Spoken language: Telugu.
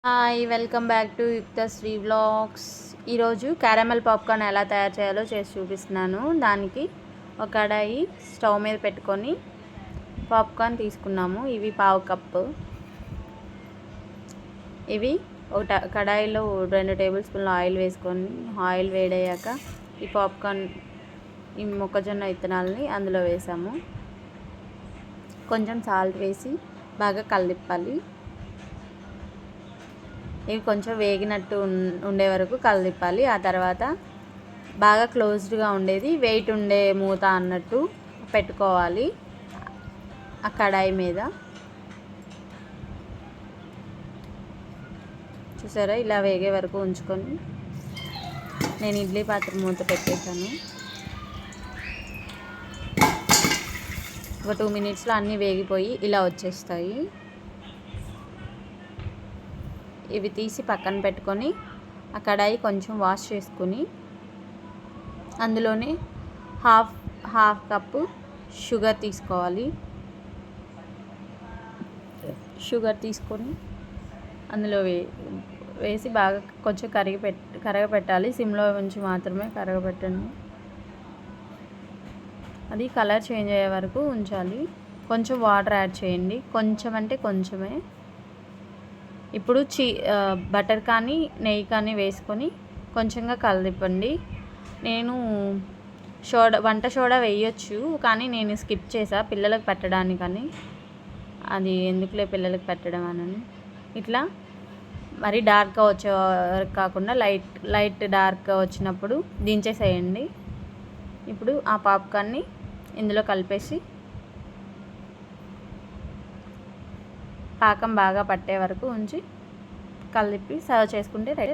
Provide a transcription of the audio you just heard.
Hi welcome back to Yuktashree vlogs. ఈరోజు క్యారమెల్ పాప్కార్న్ ఎలా తయారు చేయాలో చేసి చూపిస్తున్నాను. దానికి ఒక కడాయి స్టవ్ మీద పెట్టుకొని పాప్కార్న్ తీసుకున్నాము. ఇవి పావు కప్పు. ఇవి ఒక కడాయిలో 2 టేబుల్ స్పూన్ల ఆయిల్ వేసుకొని ఆయిల్ వేడయ్యాక ఈ పాప్కార్న్ ఈ మొక్కజొన్న విత్తనాలని అందులో వేసాము. కొంచెం సాల్ట్ వేసి బాగా కలదిప్పాలి. ఇవి కొంచెం వేగినట్టు ఉండే వరకు కలదిప్పాలి. ఆ తర్వాత బాగా క్లోజ్డ్గా ఉండేది వెయిట్ ఉండే మూత అన్నట్టు పెట్టుకోవాలి ఆ కడాయి మీద. చూసారా, ఇలా వేగే వరకు ఉంచుకొని నేను ఇడ్లీ పాత్ర మూత పెట్టేశాను. ఒక 2 మినిట్స్లో అన్నీ వేగిపోయి ఇలా వచ్చేస్తాయి. ఇవి తీసి పక్కన పెట్టుకొని ఆ కడాయి కొంచెం వాష్ చేసుకొని అందులోనే హాఫ్ కప్పు షుగర్ తీసుకోవాలి. షుగర్ తీసుకొని అందులో వేసి బాగా కొంచెం కరగపెట్టాలి. సిమ్లో ఉంచి మాత్రమే కరగపెట్టండి. అది కలర్ చేంజ్ అయ్యే వరకు ఉంచాలి. కొంచెం వాటర్ యాడ్ చేయండి, కొంచెం అంటే కొంచెమే. ఇప్పుడు బటర్ కానీ నెయ్యి కానీ వేసుకొని కొంచెంగా కలదిప్పండి. నేను వంట సోడా వేయొచ్చు, కానీ నేను స్కిప్ చేసా పిల్లలకు పెట్టడానికని. అది ఎందుకులే పిల్లలకు పెట్టడం అని ఇట్లా మరి డార్క్గా వచ్చే వరకు కాకుండా లైట్ డార్క్గా వచ్చినప్పుడు దించేసేయండి. ఇప్పుడు ఆ పాప్కార్న్ని ఇందులో కలిపేసి పాకం బాగా పట్టే వరకు ఉంచి కలిపి సర్వ్ చేసుకుంటే రెడీ.